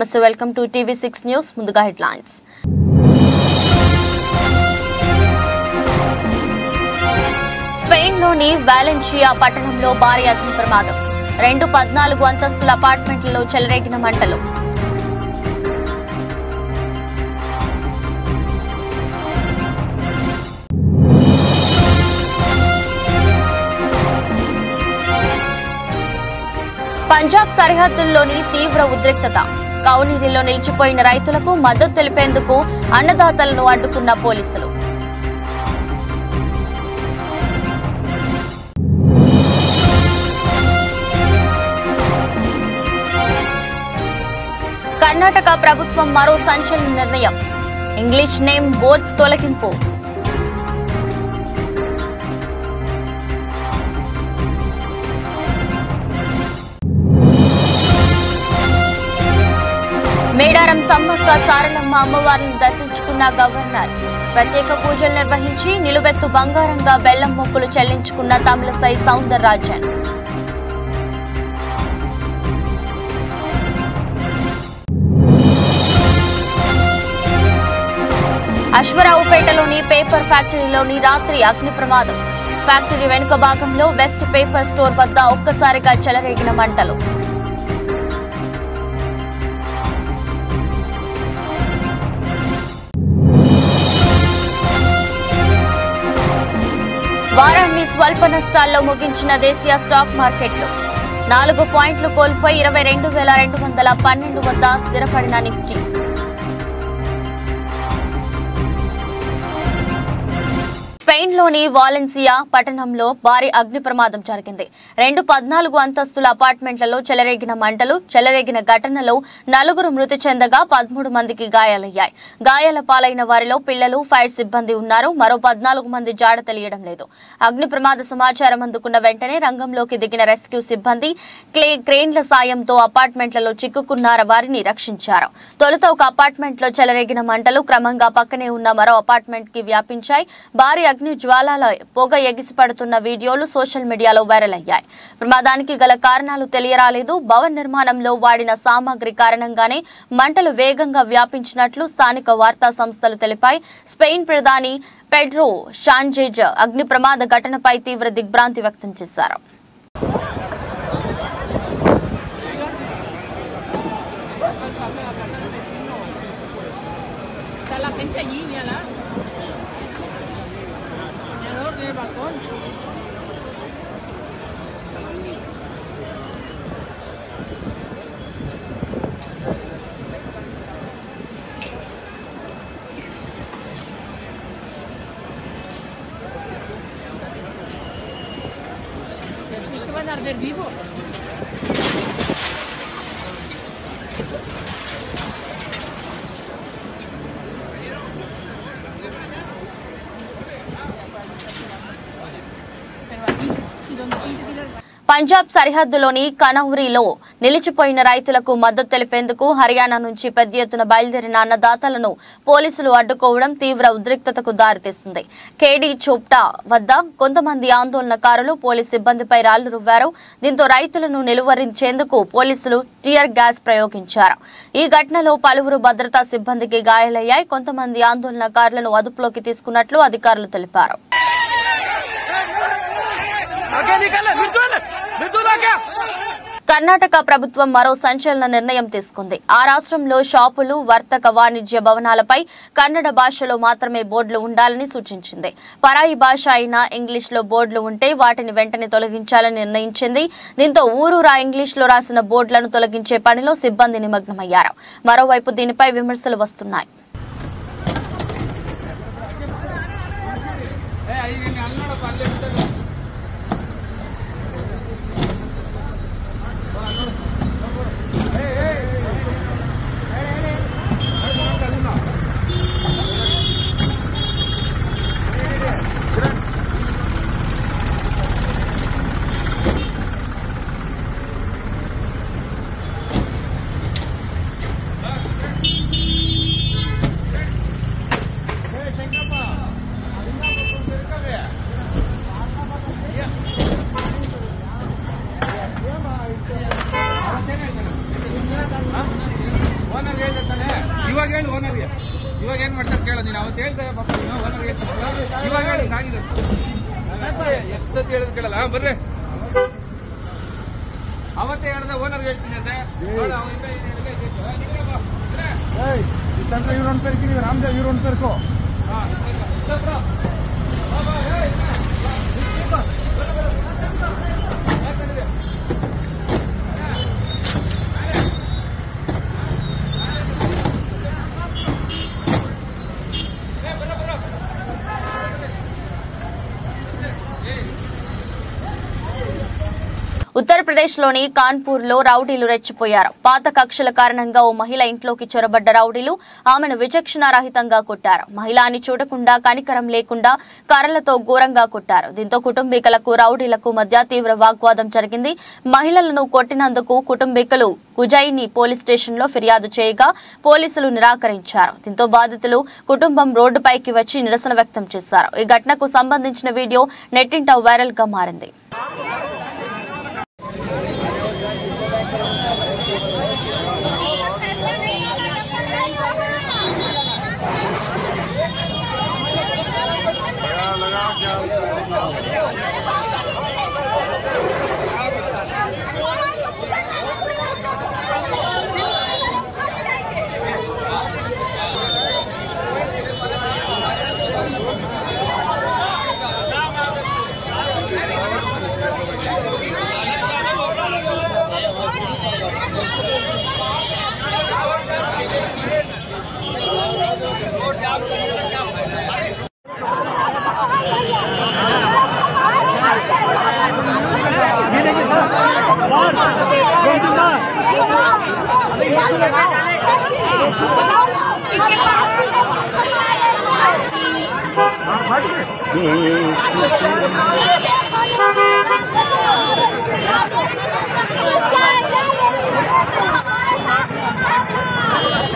Namaste, welcome to TV6 News. Munduga headlines. స్పెయిన్లోని వాలెన్షియా పట్టణంలో భారీ అగ్ని ప్రమాదం. 14 అంతస్తుల అపార్ట్మెంట్లలో చెలరేగిన మంటలు. పంజాబ్ సరిహద్దుల్లోని తీవ్ర ఉద్రిక్తత. కౌనీరిలో నిలిచిపోయిన రైతులకు మద్దతు తెలిపేందుకు అన్నదాతలను అడ్డుకున్న పోలీసులు. కర్ణాటక ప్రభుత్వం మరో సంచలన నిర్ణయం. ఇంగ్లీష్ నేమ్ బోర్డ్స్ తొలగింపు. మేడారం సమ్మక్క సారలమ్మ అమ్మవారిని దర్శించుకున్న గవర్నర్. ప్రత్యేక పూజలు నిర్వహించి నిలువెత్తు బంగారంగా బెల్లం మొక్కులు చెల్లించుకున్న తమిళసై సౌందరరాజన్. అశ్వరావుపేటలోని పేపర్ ఫ్యాక్టరీలోని రాత్రి అగ్ని ప్రమాదం. ఫ్యాక్టరీ వెనుక భాగంలో వెస్ట్ పేపర్ స్టోర్ వద్ద ఒక్కసారిగా చెలరేగిన మంటలు. వారాన్ని స్వల్ప నష్టాల్లో ముగించిన దేశీయ స్టాక్ మార్కెట్లు. 4 పాయింట్లు కోల్పోయి 22,212 వద్ద స్థిరపడిన నిఫ్టీ. స్పెయిన్లోని వాలెన్సియా పట్టణంలో భారీ అగ్ని ప్రమాదం జరిగింది. 14 అంతస్తుల అపార్ట్మెంట్లలో చెలరేగిన మంటలు. చెలరేగిన ఘటనలో 4 మృతి చెందగా 13 మందికి గాయాలయ్యాయి. గాయాల పాలైన వారిలో పిల్లలు, ఫైర్ సిబ్బంది ఉన్నారు. మరో 14 మంది జాడ తెలియడం లేదు. అగ్ని ప్రమాద సమాచారం అందుకున్న వెంటనే రంగంలోకి దిగిన రెస్క్యూ సిబ్బంది క్రేన్ల సాయంతో అపార్ట్మెంట్లలో చిక్కుకున్న వారిని రక్షించారు. తొలుత ఒక అపార్ట్మెంట్లో చెలరేగిన మంటలు క్రమంగా పక్కనే ఉన్న మరో అపార్ట్మెంట్ కి వ్యాపించాయి. భారీ అగ్ని జ్వాలల పొగ ఎగిసిపడుతున్న వీడియోలు సోషల్ మీడియాలో వైరల్ అయ్యాయి. ప్రమాదానికి గల కారణాలు తెలియరాలేదు. భవన నిర్మాణంలో వాడిన సామాగ్రి కారణంగానే మంటలు వేగంగా వ్యాపించినట్లు స్థానిక వార్తా సంస్థలు తెలిపాయి. స్పెయిన్ ప్రధాని పెడ్రో షాంజేజ్ అగ్ని ప్రమాద ఘటనపై తీవ్ర దిగ్భ్రాంతి వ్యక్తం చేశారు. Arder vivo. పంజాబ్ సరిహద్దులోని కనౌరీలో నిలిచిపోయిన రైతులకు మద్దతు తెలిపేందుకు హర్యానా నుంచి పెద్ద ఎత్తున బయలుదేరిన అన్నదాతలను పోలీసులు అడ్డుకోవడం తీవ్ర ఉద్రిక్తతకు దారితీసింది. కేడీ చోప్టా వద్ద కొంతమంది ఆందోళనకారులు పోలీసు సిబ్బందిపై రాళ్లు రువ్వారు. దీంతో రైతులను నిలువరించేందుకు పోలీసులు టియర్ గ్యాస్ ప్రయోగించారు. ఈ ఘటనలో పలువురు భద్రతా సిబ్బందికి గాయాలయ్యాయి. కొంతమంది ఆందోళనకారులను అదుపులోకి తీసుకున్నట్లు అధికారులు తెలిపారు. కర్ణాటక ప్రభుత్వం మరో సంచలన నిర్ణయం తీసుకుంది. ఆ రాష్ట్రంలో షాపులు, వర్తక వాణిజ్య భవనాలపై కన్నడ భాషలో మాత్రమే బోర్డులు ఉండాలని సూచించింది. పరాయి భాష అయిన ఇంగ్లీష్లో బోర్డులు ఉంటే వాటిని వెంటనే తొలగించాలని నిర్ణయించింది. దీంతో ఊరూరా ఇంగ్లీష్లో రాసిన బోర్డులను తొలగించే పనిలో సిబ్బంది నిమగ్నమయ్యారు. మరోవైపు దీనిపై విమర్శలు వస్తున్నాయి. ಎಷ್ಟು ಕೇಳಲ್ಲ ಬರ್ರಿ ಅವತ್ತೇ ಹೇಳಿದೆ ಓನರ್ ಹೇಳ್ತೀನಿ ಅಂತೆ ಇವ್ರು ಒಂದು ಪೇರ್ಕಿ ನೀವು ರಾಮದೇವ್ ಇವ್ರು ಒಂದು ಪೇರ್ಕೋ ఉత్తరప్రదేశ్లోని కాన్పూర్లో రౌడీలు రెచ్చిపోయారు. పాత కక్షల కారణంగా ఓ మహిళ ఇంట్లోకి చొరబడ్డ రౌడీలు ఆమెను విచక్షణారహితంగా కొట్టారు. మహిళని చూడకుండా కనికరం లేకుండా కర్రలతో ఘోరంగా కొట్టారు. దీంతో కుటుంబీకులకు రౌడీలకు మధ్య తీవ్ర వాగ్వాదం జరిగింది. మహిళలను కొట్టినందుకు కుటుంబీకులు కుజైని పోలీస్ స్టేషన్లో ఫిర్యాదు చేయగా పోలీసులు నిరాకరించారు. దీంతో బాధితులు కుటుంబం రోడ్డుపైకి వచ్చి నిరసన వ్యక్తం చేశారు. ఈ ఘటనకు సంబంధించిన వీడియో నెట్టింట వైరల్ గా మారింది.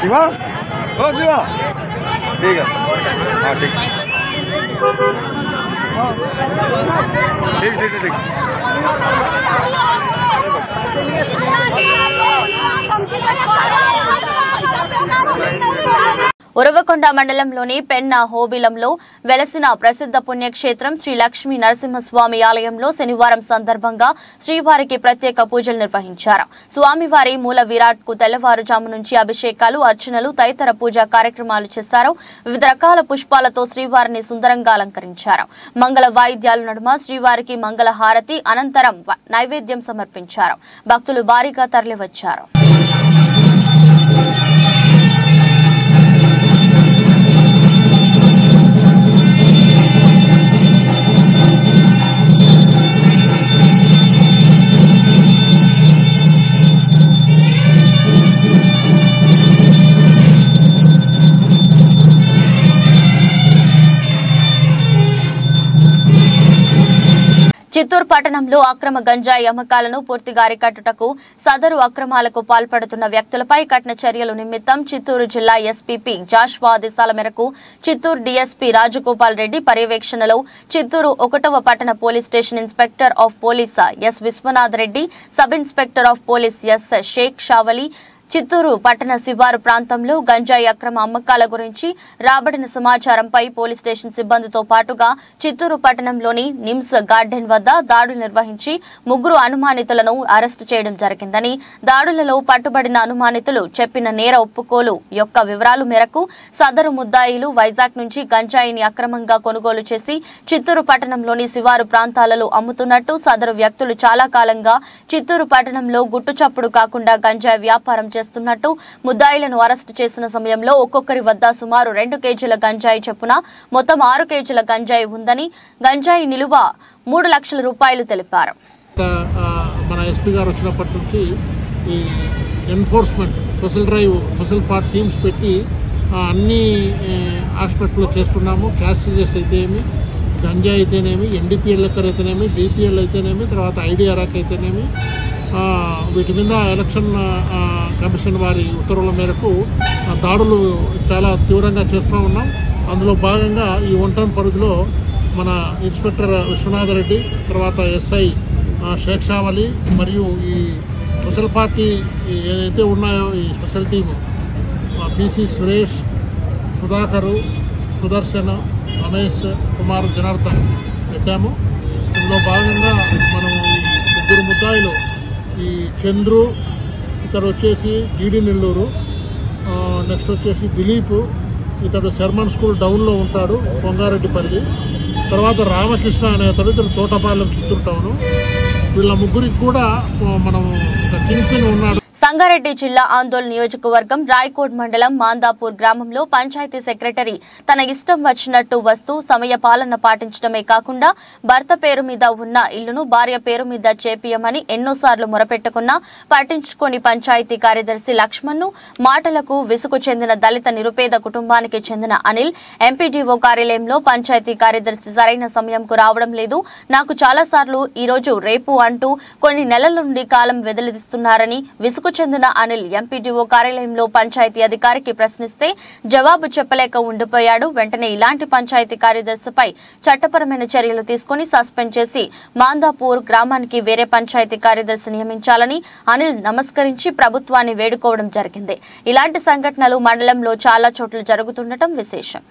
शिवा ओ शिवा ठीक है हाँ ठीक ठीक ठीक ठीक ఉరవకొండ మండలంలోని పెన్నా హోబిలంలో వెలసిన ప్రసిద్ధ పుణ్యక్షేత్రం శ్రీ లక్ష్మీ నరసింహస్వామి ఆలయంలో శనివారం సందర్భంగా శ్రీవారికి ప్రత్యేక పూజలు నిర్వహించారు. స్వామివారి మూల విరాట్ కు తెల్లవారుజాము నుంచి అభిషేకాలు, అర్చనలు తదితర పూజా కార్యక్రమాలు చేశారు. వివిధ రకాల పుష్పాలతో శ్రీవారిని సుందరంగా అలంకరించారు. మంగళ వాయిద్యాల నడుమ శ్రీవారికి మంగళ హారతి అనంతరం నైవేద్యం సమర్పించారు. భక్తులు భారీగా తరలివచ్చారు. చిత్తూరు పట్టణంలో అక్రమ గంజాయి అమ్మకాలను పూర్తిగా అరికట్టుటకు సదరు అక్రమాలకు పాల్పడుతున్న వ్యక్తులపై కఠిన చర్యలు నిమిత్తం చిత్తూరు జిల్లా ఎస్పీపీ జాషువా ఆదేశాల మేరకు చిత్తూరు డీఎస్పీ రాజగోపాల్ రెడ్డి పర్యవేక్షణలో చిత్తూరు 1వ పట్టణ police station inspector of police S Viswanath Reddy, sub inspector of police S Shaik Shavali Chittoor పట్టణ శివారు ప్రాంతంలో గంజాయి అక్రమ అమ్మకాల గురించి రాబడిన సమాచారంపై పోలీస్ స్టేషన్ సిబ్బందితో పాటుగా చిత్తూరు పట్టణంలోని నిమ్స్ గార్డెన్ వద్ద దాడులు నిర్వహించి 3 అనుమానితులను అరెస్టు చేయడం జరిగిందని, దాడులలో పట్టుబడిన అనుమానితులు చెప్పిన నేర ఒప్పుకోలు యొక్క వివరాల మేరకు సదరు ముద్దాయిలు వైజాగ్ నుంచి గంజాయిని అక్రమంగా కొనుగోలు చేసి చిత్తూరు పట్టణంలోని శివారు ప్రాంతాలలో అమ్ముతున్నట్టు, సదరు వ్యక్తులు చాలా కాలంగా చిత్తూరు పట్టణంలో గుట్టుచప్పుడు కాకుండా గంజాయి వ్యాపారం చేస్తున్నట్టు, ముద్దాయిలను అరెస్టు చేసిన సమయంలో ఒక్కొక్కరి వద్ద సుమారు 2 కేజీల గంజాయి చొప్పున మొత్తం 6 కేజీల గంజాయి ఉందని, గంజాయి నిలువ 3 లక్షల రూపాయలు తెలిపారు. మన ఎస్పీ గారు వచ్చినప్పటి నుంచి ఈ enforcement special drive special part teams పెట్టి అన్ని ఆస్పెక్ట్లో చేస్తున్నాము. క్యాష్ సీజెస్ అయితేనేమి, గంజాయి అయితేనేమి, ఎన్డీపీఎల్ లెక్కర్ అయితేనేమి, డిపిఎల్ అయితేనేమి, తర్వాత ఐడిఆర్ఆక్ అయితేనేమి, వీటి మీద ఎలక్షన్ కమిషన్ వారి ఉత్తర్వుల మేరకు దాడులు చాలా తీవ్రంగా చేస్తూ ఉన్నాం. అందులో భాగంగా ఈ 1 టౌన్ పరిధిలో మన ఇన్స్పెక్టర్ విశ్వనాథ్ రెడ్డి, తర్వాత ఎస్ఐ షేక్ షావలి మరియు ఈ స్పెషల్ పార్టీ ఏదైతే ఉన్నాయో ఈ special team PC Suresh, Sudhakar, Sudarshan, Ramesh Kumar Janardhan పెట్టాము. ఇందులో భాగంగా మనం ముగ్గురు ముద్దాయిలు ఈ చంద్రు, ఇతడు వచ్చేసి జీడి నెల్లూరు, నెక్స్ట్ వచ్చేసి దిలీప్, ఇతడు శర్మన్ స్కూల్ డౌన్లో ఉంటాడు కొంగారెడ్డిపల్లి, తర్వాత రామకృష్ణ అనే అతడు ఇతడు తోటపాలెం చిత్తూరు టౌను. వీళ్ళ ముగ్గురికి కూడా మనం కింగ్ పిన్ ఉన్నాడు. సంగారెడ్డి జిల్లా ఆందోళన నియోజకవర్గం రాయకోట్ మండలం మాందాపూర్ గ్రామంలో పంచాయతీ సెక్రటరీ తన ఇష్టం వచ్చినట్టు వస్తూ సమయ పాలన పాటించడమే కాకుండా భర్త పేరు మీద ఉన్న ఇల్లును భార్య పేరు మీద చేపియమని ఎన్నోసార్లు మొరపెట్టుకున్నా పట్టించుకొని పంచాయతీ కార్యదర్శి లక్ష్మణ్ను మాటలకు విసుగు చెందిన దళిత నిరుపేద కుటుంబానికి చెందిన అనిల్ ఎంపీడీఓ కార్యాలయంలో పంచాయతీ కార్యదర్శి సరైన సమయంకు రావడం లేదు, నాకు చాలాసార్లు ఈరోజు రేపు అంటూ కొన్ని నెలల నుండి కాలం వెదలిస్తున్నారని విసుగు చెందిన అనిల్ ఎంపీడీఓ కార్యాలయంలో పంచాయతీ అధికారికి ప్రశ్నిస్తే జవాబు చెప్పలేక ఉండిపోయాడు. వెంటనే ఇలాంటి పంచాయతీ కార్యదర్శిపై చట్టపరమైన చర్యలు తీసుకుని సస్పెండ్ చేసి మాందాపూర్ గ్రామానికి వేరే పంచాయతీ కార్యదర్శి నియమించాలని అనిల్ నమస్కరించి ప్రభుత్వాన్ని వేడుకోవడం జరిగింది. ఇలాంటి సంఘటనలు మండలంలో చాలా చోట్ల జరుగుతుండటం విశేషం.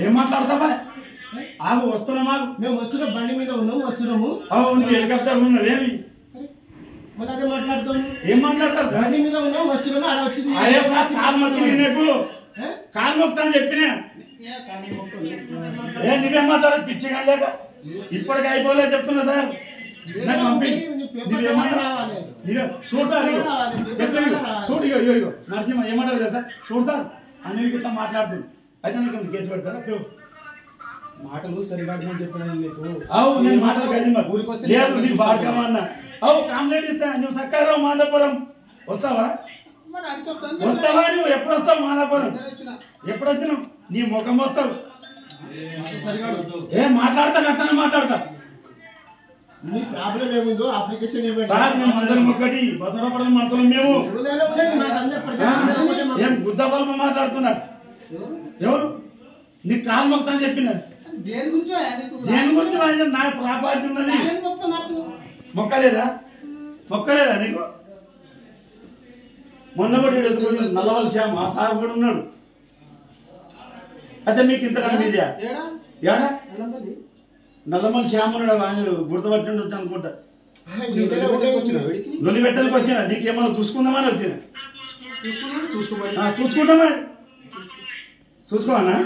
ఏం మాట్లాడతావా? ఆగు, వస్తున్నామా? మేము వస్తున్నాం, బండి మీద ఉన్నాము, వస్తున్నాము. అవును, హెలికాప్టర్ ఉన్నదేమి మళ్ళీ అదే మాట్లాడతాము. ఏం మాట్లాడతారు? బండి మీద ఉన్నాం, వస్తున్నాము. అలా వచ్చింది కాలు మొక్కి నీకు కాలు మొక్తా అని చెప్పినా నువ్వేం మాట్లాడదు? పిచ్చిగా లేక ఇప్పటికి అయిపోలేదు చెప్తున్నా సార్. నాకు పంపి చూడతారు చెప్తాను. చూడు ఇగో నరసింహ ఏమంటారు కదా, చూడతారు అనిల్ గిట్లా మాట్లాడుతుంది. అయితే నీకు కేసు పెడతారా? మాటలు సరిగాడమని చెప్పిన నీకు. అవు నేను మాటలు లేదు, నీకు బాడకమన్నా. అవు కాంప్లైంట్ ఇస్తా, నువ్వు సక్కారావు మాదాపురం వస్తావా? వస్తావా? నువ్వు ఎప్పుడు వస్తావు మాదాపురం? ఎప్పుడు వచ్చినావు? నీ ముఖం వస్తావు. ఏం మాట్లాడతా కథనే మాట్లాడతా. నీ ప్రాబ్లం ఏముందో అప్లికేషన్ సార్, మేము అందరం ఒక్కటి బసరపడని మాట్లాడుతున్నాం. మేము ఏం బుద్ధ బల్బ మాట్లాడుతున్నారు. ఎవరు నీకు కాలు మొక్తా అని చెప్పిన? దేని గురించి? నా ప్రాపర్టీ ఉన్నది. మొక్కలేదా నీకు? మొన్న కూడా నల్లవల్ శ్యామ్ ఆ సార్ కూడా ఉన్నాడు. అయితే మీకు ఇంతకన్నా మీదే ఏడా నల్లమల్ శ్యామ్ ఉన్నాడు. ఆయన గుర్తుపట్టిండు వచ్చి అనుకుంటా. నొలి పెట్టడానికి వచ్చినా నీకేమన్నా చూసుకుందామని వచ్చిన. చూసుకుంటామా? చూసుకోవన్నా?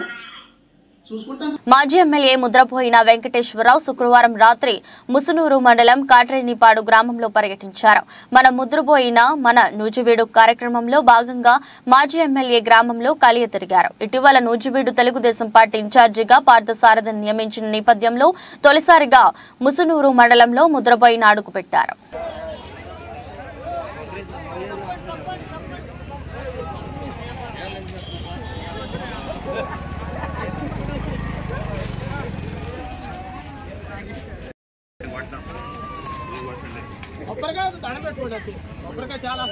మాజీ ఎమ్మెల్యే ముద్రపోయిన వెంకటేశ్వరరావు శుక్రవారం రాత్రి ముసునూరు మండలం కాట్రేనిపాడు గ్రామంలో పర్యటించారు. మన ముద్రపోయిన మన నూజివీడు కార్యక్రమంలో భాగంగా మాజీ ఎమ్మెల్యే గ్రామంలో కలియ తిరిగారు. ఇటీవల నూజివీడు తెలుగుదేశం పార్టీ ఇన్ఛార్జిగా పార్థసారథిని నియమించిన నేపథ్యంలో తొలిసారిగా ముసునూరు మండలంలో ముద్రపోయిన అడుగుపెట్టారు. చాలా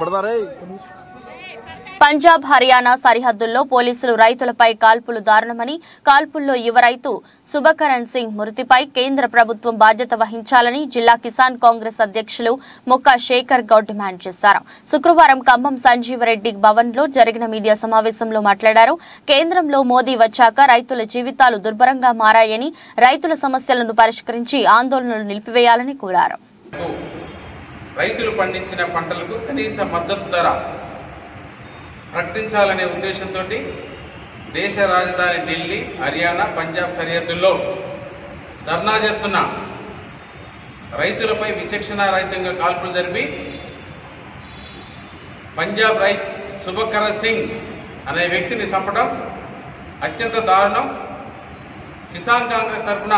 पड़ता रहे పంజాబ్ హర్యానా సరిహద్దుల్లో పోలీసులు రైతులపై కాల్పులు దారుణమని, కాల్పుల్లో యువ రైతు సుబకరణ్ సింగ్ మృతిపై కేంద్ర ప్రభుత్వం బాధ్యత వహించాలని జిల్లా కిసాన్ కాంగ్రెస్ అధ్యక్షులు ముక్కా శేఖర్ గౌడ్ డిమాండ్ చేశారు. శుక్రవారం ఖమ్మం సంజీవరెడ్డి భవన్లో జరిగిన మీడియా సమావేశంలో మాట్లాడారు. కేంద్రంలో మోదీ వచ్చాక రైతుల జీవితాలు దుర్భరంగా మారాయని, రైతుల సమస్యలను పరిష్కరించి ఆందోళనలు నిలిపివేయాలని కోరారు. రైతులు పండించిన పంటలకు కనీస మద్దతు ధర ప్రకటించాలనే ఉద్దేశంతో దేశ రాజధాని ఢిల్లీ, హర్యానా, పంజాబ్ సరిహద్దుల్లో ధర్నా చేస్తున్న రైతులపై విచక్షణారహితంగా కాల్పులు జరిపి పంజాబ్ రైతు సుబకరణ్ సింగ్ అనే వ్యక్తిని చంపడం అత్యంత దారుణం. కిసాన్ కాంగ్రెస్ తరఫున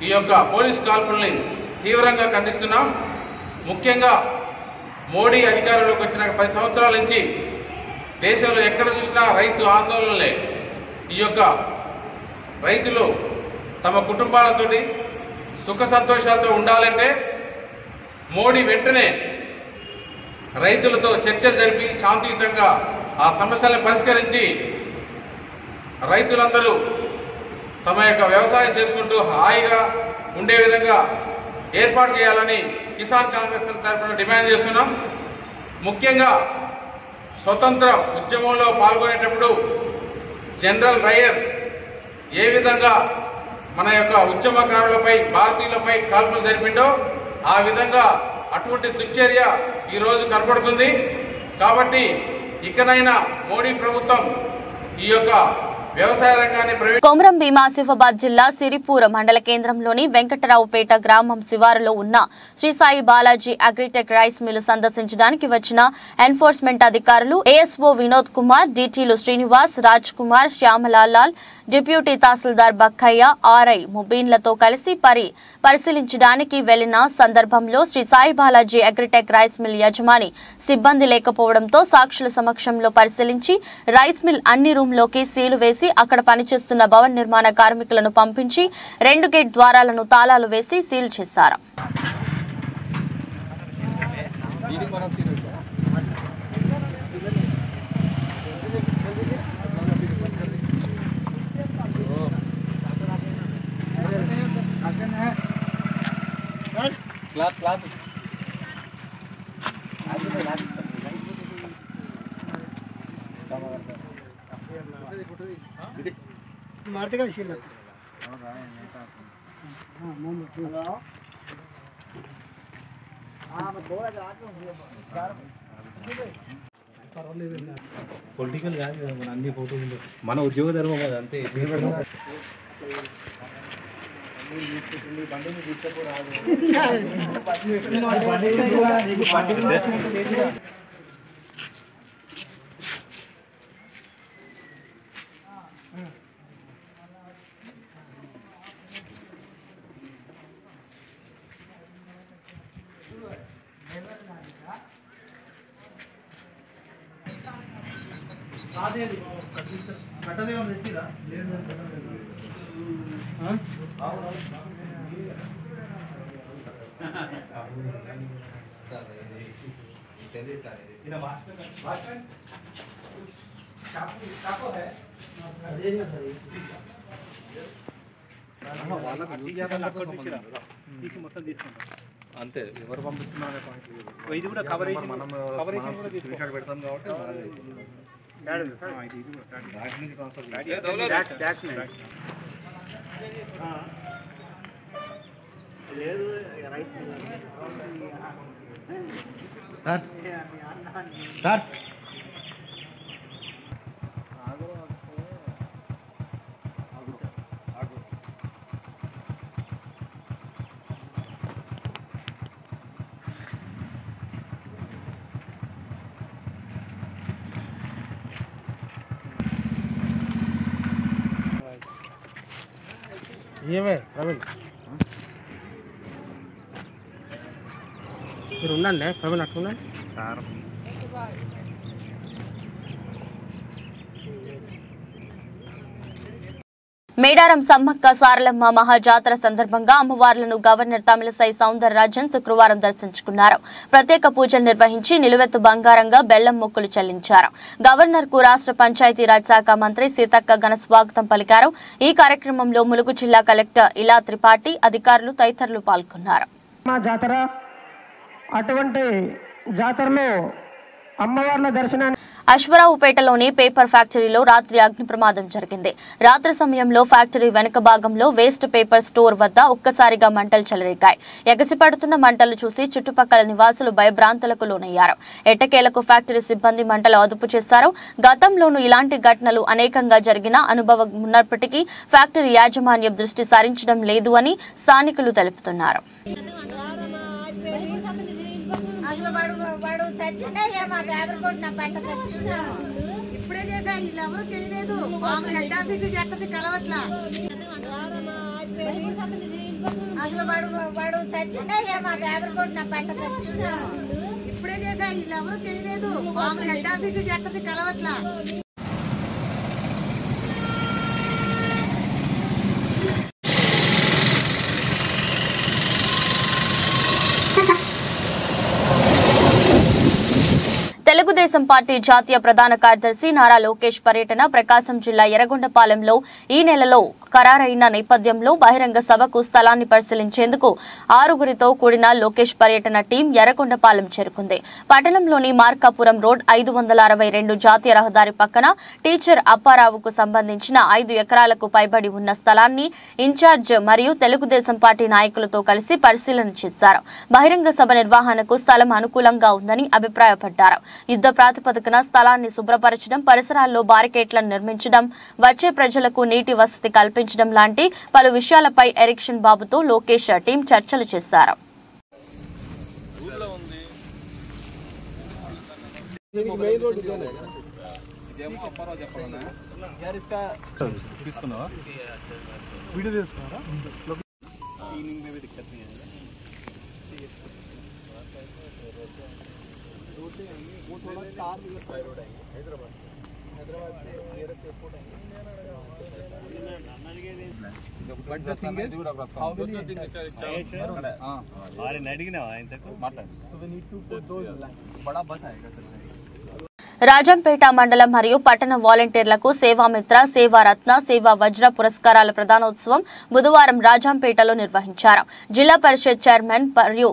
ఈ యొక్క పోలీస్ కాల్పుల్ని తీవ్రంగా ఖండిస్తున్నాం. ముఖ్యంగా మోడీ అధికారంలోకి వచ్చిన 10 సంవత్సరాల నుంచి దేశంలో ఎక్కడ చూసినా రైతు ఆందోళనలే. ఈ యొక్క రైతులు తమ కుటుంబాలతోటి సుఖ సంతోషాలతో ఉండాలంటే మోడీ వెంటనే రైతులతో చర్చలు జరిపి శాంతియుతంగా ఆ సమస్యలను పరిష్కరించి రైతులందరూ తమ యొక్క వ్యవసాయం చేసుకుంటూ హాయిగా ఉండే విధంగా ఏర్పాటు చేయాలని కిసాన్ కాంగ్రెస్ తరఫున డిమాండ్ చేస్తున్నాం. ముఖ్యంగా స్వతంత్ర ఉద్యమంలో పాల్గొనేటప్పుడు జనరల్ డయర్ ఏ విధంగా మన యొక్క ఉద్యమకారులపై, భారతీయులపై కాల్పులు జరిపిండో ఆ విధంగా అటువంటి దుశ్చర్య ఈరోజు కనపడుతుంది. కాబట్టి ఇకనైనా మోడీ ప్రభుత్వం ఈ యొక్క వ్యవసాయ రంగాన్ని కొమరం భీం ఆసిఫాబాద్ జిల్లా సిరిపూర్ మండల కేంద్రంలోని వెంకటరావుపేట గ్రామం శివారులో ఉన్న Sri Sai Balaji agritech rice mill సందర్శించడానికి వచ్చిన ఎన్ఫోర్స్మెంట్ అధికారులు ఏఎస్ఓ వినోద్ కుమార్, డిటిలు శ్రీనివాస్, రాజ్ కుమార్, శ్యామలాల్, డిప్యూటీ తహసీల్దార్ బక్కయ్య, ఆర్ఐ ముబీన్లతో కలిసి పరిశీలించడానికి వెళ్లిన సందర్భంలో Sri Sai Balaji agritech rice mill యజమాని సిబ్బంది లేకపోవడంతో సాక్షుల సమక్షంలో పరిశీలించి రైస్ మిల్ అన్ని రూమ్లోకి సీలు వేసి అక్కడ పనిచేస్తున్న భవన నిర్మాణ కార్మికులను పంపించి 2 గేట్ ద్వారాలను తాళాలు వేసి సీల్ చేశారు. పొలిటికల్ కాదు కదా, మన అన్ని ఫోటోలు మన ఉద్యోగ ధర్మం అది అంతే. అంతే, ఎవరు పంపిస్తున్నారు ఇది కూడా కవరేజ్ మనం పెడతాం కాబట్టి సార్ ఏమే ప్రవీణ్ మీరు ఉండండి. ప్రవీణ్ అట్లుండండి సార్. మేడారం సమ్మక్క సారలమ్మ మహాజాతర సందర్భంగా అమ్మవార్లను గవర్నర్ తమిళసై సౌందరరాజన్ శుక్రవారం దర్శించుకున్నారు. ప్రత్యేక పూజలు నిర్వహించి నిలువెత్తు బంగారంగా బెల్లం మొక్కులు చెల్లించారు. గవర్నర్ కు రాష్ట్ర పంచాయతీరాజ్ శాఖ మంత్రి సీతక్క ఘన స్వాగతం పలికారు. ఈ కార్యక్రమంలో ములుగు జిల్లా కలెక్టర్ ఇలా త్రిపాఠి, అధికారులు తదితరులు పాల్గొన్నారు. అశ్వరావుపేటలోని పేపర్ ఫ్యాక్టరీలో రాత్రి అగ్ని ప్రమాదం జరిగింది. రాత్రి సమయంలో ఫ్యాక్టరీ వెనుక భాగంలో వేస్ట్ పేపర్ స్టోర్ వద్ద ఒక్కసారిగా మంటలు చెలరేగాయి. ఎగసిపడుతున్న మంటలు చూసి చుట్టుపక్కల నివాసులు భయభ్రాంతులకు లోనయ్యారు. ఎట్టకేలకు ఫ్యాక్టరీ సిబ్బంది మంటలు అదుపు చేశారు. గతంలోనూ ఇలాంటి ఘటనలు అనేకంగా జరిగిన అనుభవం ఉన్నప్పటికీ ఫ్యాక్టరీ యాజమాన్యం దృష్టి సారించడం లేదు అని స్థానికులు తెలుపుతున్నారు. ఇప్పుడే చేసా, వీళ్ళు ఎవరు చేయలేదు. హెడ్ ఆఫీస్ చెప్తుంది కలవట్లా. అసలు వాడు తెచ్చిండే మా పేపర్ కొట్టి నా పంట తెచ్చిండు. ఇప్పుడే చేసా, వీళ్ళు ఎవరు చేయలేదు. హెడ్ ఆఫీస్ చెప్తుంది కలవట్లా. తెలుగుదేశం పార్టీ జాతీయ ప్రధాన కార్యదర్శి నారా లోకేష్ పర్యటన ప్రకాశం జిల్లా ఎర్రగొండపాలెంలో ఈ నెలలో ఖరారైన నేపథ్యంలో బహిరంగ సభకు స్థలాన్ని పరిశీలించేందుకు 6గురితో కూడిన లోకేష్ పర్యటన టీం ఎర్రగొండపాలెం చేరుకుంది. పట్టణంలోని మార్కాపురం రోడ్ 562 జాతీయ రహదారి పక్కన టీచర్ అప్పారావుకు సంబంధించిన 5 ఎకరాలకు పైబడి ఉన్న స్థలాన్ని ఇన్ఛార్జ్ మరియు తెలుగుదేశం పార్టీ నాయకులతో కలిసి పరిశీలన చేశారు. బహిరంగ సభ నిర్వహణకు స్థలం అనుకూలంగా ఉందని అభిప్రాయపడ్డారు. యుద్ధ ప్రాతిపదికన స్థలాన్ని శుభ్రపరచడం, పరిసరాల్లో బారికేట్లను నిర్మించడం, వచ్చే ప్రజలకు నీటి వసతి కల్పించడం లాంటి పలు విషయాలపై ఎరిక్షన్ బాబుతో లోకేష్ టీం చర్చలు చేశారు. రాజంపేట మండలం మరియు పట్టణ వాలంటీర్లకు సేవామిత్ర, సేవారత్న, సేవా వజ్ర పురస్కారాల ప్రదానోత్సవం బుధవారం రాజంపేటలో నిర్వహించారు. జిల్లా పరిషత్ చైర్మన్ మరియు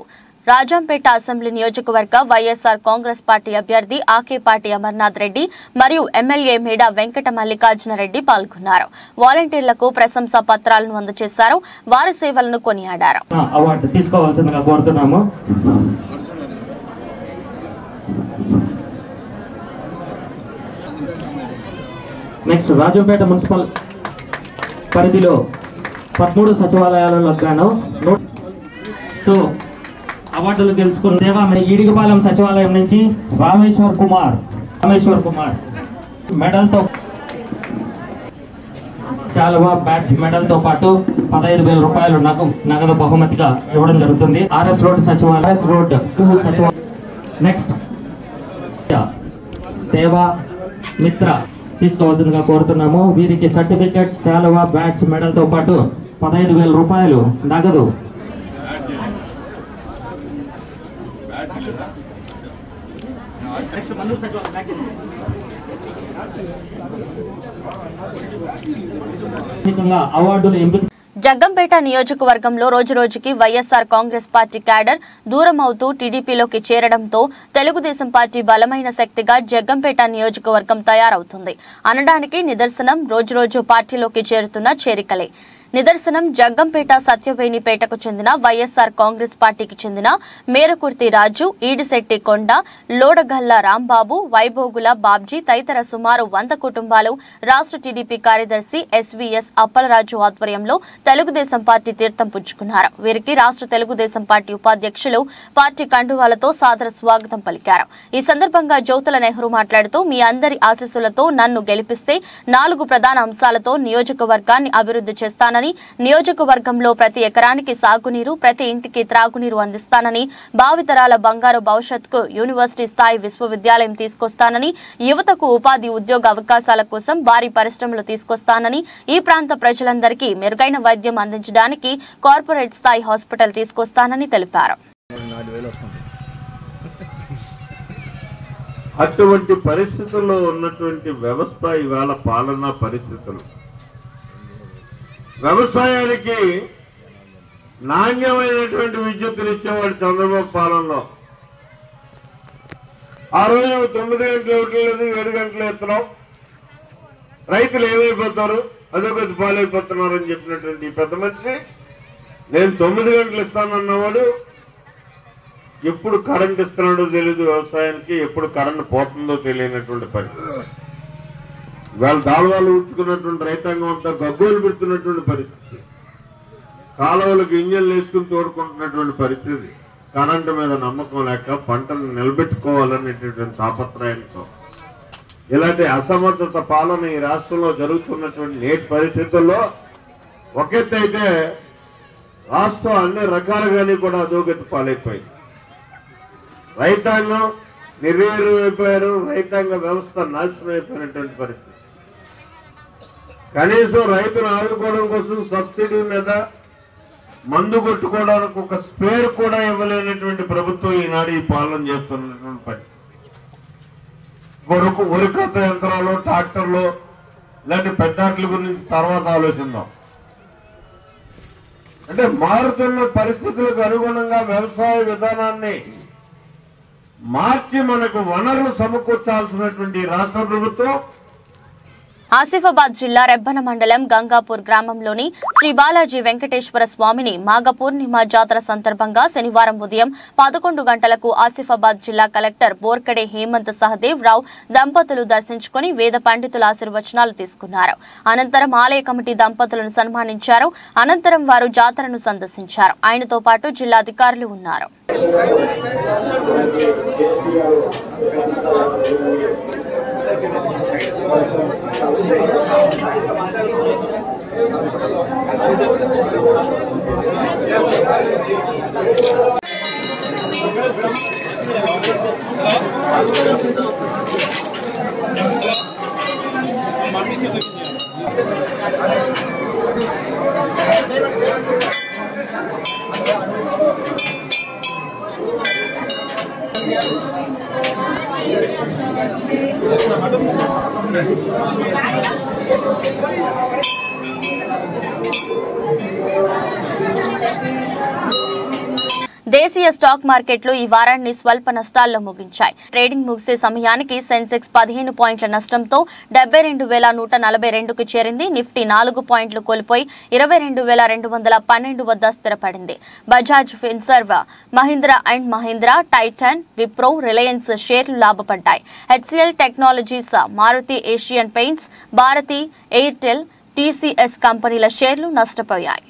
రాజంపేట అసెంబ్లీ నియోజకవర్గ వైఎస్ఆర్ కాంగ్రెస్ పార్టీ అభ్యర్థి ఆకేపాటి అమర్నాథ్ రెడ్డి మరియు ఎమ్మెల్యే మేడా వెంకట మల్లికార్జున రెడ్డి పాల్గొన్నారు. వాలంటీర్లకు ప్రశంసా పత్రాలను అందజేశారు. వారి సేవలను కొనియాడారు. అవార్డు తీసుకోవాల్సిందిగా కోరుతున్నాము. నెక్స్ట్ రాజంపేట మున్సిపల్ పరిధిలో 13 సచివాలయాలలో గాను అవార్డులు గెలుచుకున్న సేవ ఈడిగపాలెం సచివాలయం నుంచి రామేశ్వర్ కుమార్ మెడల్తో శాలువా, బ్యాడ్జ్, మెడల్తో పాటు 15,000 రూపాయలు నగదు బహుమతిగా ఇవ్వడం జరుగుతుంది. ఆర్ఎస్ రోడ్ సచివాలయం. నెక్స్ట్ సేవా మిత్ర తీసుకోవాల్సిందిగా కోరుతున్నాము. వీరికి సర్టిఫికెట్, శాలువా, బ్యాడ్జ్, మెడల్తో పాటు 15,000 రూపాయలు నగదు. అవార్డులు ఎంపిక. జగ్గంపేట నియోజకవర్గంలో రోజురోజుకి వైఎస్ఆర్ కాంగ్రెస్ పార్టీ క్యాడర్ దూరం అవుతూ టీడీపీలోకి చేరడంతో తెలుగుదేశం పార్టీ బలమైన శక్తిగా జగ్గంపేట నియోజకవర్గం తయారవుతుంది అనడానికి నిదర్శనం రోజురోజు పార్టీలోకి చేరుతున్న చేరికలే. నిదర్శనం జగ్గంపేట సత్యవేణిపేటకు చెందిన వైఎస్ఆర్ కాంగ్రెస్ పార్టీకి చెందిన మేరకుర్తి రాజు, ఈడిశెట్టి కొండ, లోడగల్ల రాంబాబు, వైభోగుల బాబ్జీ తదితర సుమారు 100 కుటుంబాలు రాష్ట్ర టీడీపీ కార్యదర్శి ఎస్వీఎస్ అప్పలరాజు ఆధ్వర్యంలో తెలుగుదేశం పార్టీ తీర్థం పుచ్చుకున్నారు. వీరికి రాష్ట్ర తెలుగుదేశం పార్టీ ఉపాధ్యక్షులు పార్టీ కండువాలతో సాదర స్వాగతం పలికారు. ఈ సందర్భంగా జ్యోతుల నెహ్రూ మాట్లాడుతూ, మీ అందరి ఆశీస్సులతో నన్ను గెలిపిస్తే 4 ప్రధాన అంశాలతో నియోజకవర్గాన్ని అభివృద్ధి చేస్తానని అందిస్తానని, నియోజకవర్గంలో ప్రతి ఎకరానికి సాగునీరు, ప్రతి ఇంటికి త్రాగునీరు అందిస్తానని, భావితరాల బంగారు భవిష్యత్తుకు యూనివర్సిటీ స్థాయి విశ్వవిద్యాలయం తీసుకొస్తానని, యువతకు ఉపాధి ఉద్యోగ అవకాశాల కోసం భారీ పరిశ్రమలు తీసుకొస్తానని, ఈ ప్రాంత ప్రజలందరికీ మెరుగైన వైద్యం అందించడానికి కార్పొరేట్ స్థాయి హాస్పిటల్ తీసుకొస్తానని తెలిపారు. అటువంటి పరిస్థితుల్లో ఉన్నటువంటి వ్యవస్థ ఇవాళ పాలనా పరిస్థితులు. వ్యవసాయానికి నాణ్యమైనటువంటి విద్యుత్తులు ఇచ్చేవాడు చంద్రబాబు పాలనలో. ఆ రోజు 9 గంటలు ఇవ్వట్లేదు, 7 గంటలు ఎత్తడం, రైతులు ఏమైపోతారు, అదొకటి పాలైపోతున్నారని చెప్పినటువంటి పెద్ద మనిషి నేను 9 గంటలు ఇస్తానన్నవాడు ఎప్పుడు కరెంట్ ఇస్తున్నాడో తెలియదు వ్యవసాయానికి, ఎప్పుడు కరెంట్ పోతుందో తెలియనటువంటి పరిస్థితి. వాళ్ళ దాళ్వాలు ఉంచుకున్నటువంటి రైతాంగం అంతా గగ్గోలు పెడుతున్నటువంటి పరిస్థితి. కాలువలకు ఇంజన్లు వేసుకుని తోడుకుంటున్నటువంటి పరిస్థితి. కరెంటు మీద నమ్మకం లేక పంటను నిలబెట్టుకోవాలనేటటువంటి తాపత్రయంతో ఇలాంటి అసమర్థత పాలన ఈ రాష్ట్రంలో జరుగుతున్నటువంటి నేటి పరిస్థితుల్లో ఒకెత్తైతే రాష్ట్రం అన్ని రకాలుగానే కూడా అధోగతి పాలైపోయింది. రైతాంగం నిర్వీర్యమైపోయారు, రైతాంగ వ్యవస్థ నాశనం అయిపోయినటువంటి పరిస్థితి. కనీసం రైతును ఆదుకోవడం కోసం సబ్సిడీ మీద మందు కొట్టుకోవడానికి ఒక స్పేర్ కూడా ఇవ్వలేనటువంటి ప్రభుత్వం ఈనాడు ఈ పాలన చేస్తున్నటువంటి పరిస్థితి. ఉరికత యంత్రాలు, ట్రాక్టర్లు ఇలాంటి పెద్దాట్ల గురించి తర్వాత ఆలోచిద్దాం. అంటే మారుతున్న పరిస్థితులకు అనుగుణంగా వ్యవసాయ విధానాన్ని మార్చి మనకు వనరులు సమకూర్చాల్సినటువంటి రాష్ట్ర ప్రభుత్వం. ఆసిఫాబాద్ జిల్లా రెబ్బన మండలం గంగాపూర్ గ్రామంలోని శ్రీ బాలాజీ వెంకటేశ్వర స్వామిని మాఘ పూర్ణిమ జాతర సందర్భంగా శనివారం ఉదయం 11 గంటలకు ఆసిఫాబాద్ జిల్లా కలెక్టర్ బోర్కడే హేమంత్ సహదేవ్ రావు దంపతులు దర్శించుకుని వేద పండితుల ఆశీర్వచనాలు తీసుకున్నారు. అనంతరం ఆలయ కమిటీ దంపతులను సన్మానించారు. అనంతరం వారు జాతరను సందర్శించారు. ఆయనతో పాటు జిల్లా అధికారులు ఉన్నారు. దేశీయ స్టాక్ మార్కెట్లు ఈ వారాన్ని స్వల్ప నష్టాల్లో ముగించాయి. ట్రేడింగ్ ముగిసే సమయానికి సెన్సెక్స్ 15 పాయింట్ల నష్టంతో 72,142కు చేరింది. నిఫ్టీ 4 పాయింట్లు కోల్పోయి 22,212 వద్ద స్థిరపడింది. బజాజ్ ఫిన్సర్వ్, మహీంద్రా అండ్ మహీంద్రా, టైటాన్, విప్రో, రిలయన్స్ షేర్లు లాభపడ్డాయి. హెచ్సిఎల్ టెక్నాలజీస్, మారుతి ఏషియన్ పెయింట్స్, భారతి ఎయిర్టెల్, టీసీఎస్ కంపెనీల షేర్లు నష్టపోయాయి.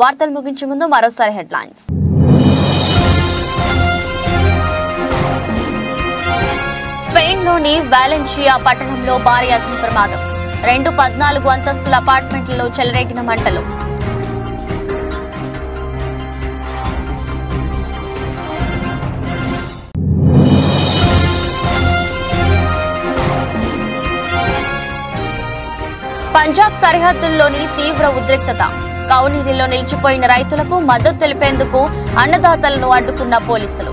వార్తలు ముగించే ముందు మరోసారి హెడ్లైన్స్. స్పెయిన్లోని వాలెన్షియా పట్టణంలో భారీ అగ్ని ప్రమాదం. 2 14 అంతస్తుల అపార్ట్మెంట్లలో చెలరేగిన మంటలు. పంజాబ్ సరిహద్దుల్లోని తీవ్ర ఉద్రిక్తత. కౌనీరిలో నిలిచిపోయిన రైతులకు మద్దతు తెలిపేందుకు అన్నదాతలను అడ్డుకున్న పోలీసులు.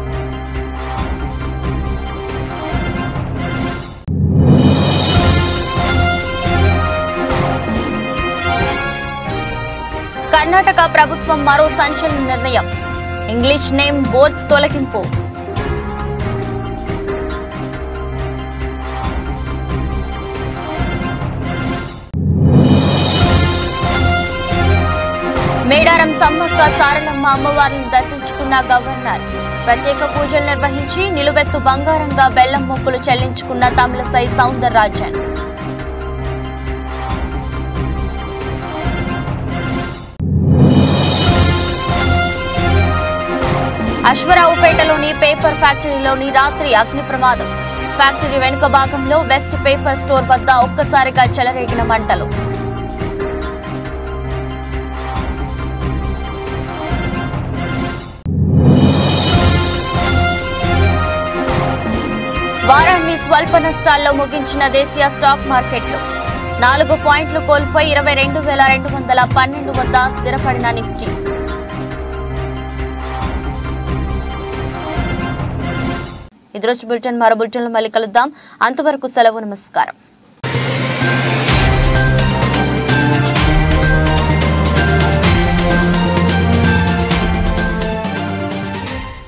కర్ణాటక ప్రభుత్వం మరో సంచలన నిర్ణయం. ఇంగ్లీష్ నేమ్ బోర్డ్స్ తొలగింపు. మేడారం సమ్మక్క సారలమ్మ అమ్మవారిని దర్శించుకున్న గవర్నర్. ప్రత్యేక పూజలు నిర్వహించి నిలువెత్తు బంగారంగా బెల్లం మొక్కులు చెల్లించుకున్న తమిళసై సౌందరరాజన్. అశ్వరావుపేటలోని పేపర్ ఫ్యాక్టరీలోని రాత్రి అగ్ని ప్రమాదం. ఫ్యాక్టరీ వెనుక భాగంలో వెస్ట్ పేపర్ స్టోర్ వద్ద ఒక్కసారిగా చెలరేగిన మంటలు. వారాన్ని స్వల్ప నష్టాల్లో ముగించిన దేశీయ స్టాక్ మార్కెట్లు. 4 పాయింట్లు కోల్పోయి 22,212 వద్ద స్థిరపడిన నిఫ్టీ. ఈ దృష్టి బులెటిన్ మరో బులెటిన్లో మళ్ళీ కలుద్దాం. అంతవరకు సెలవు. నమస్కారం.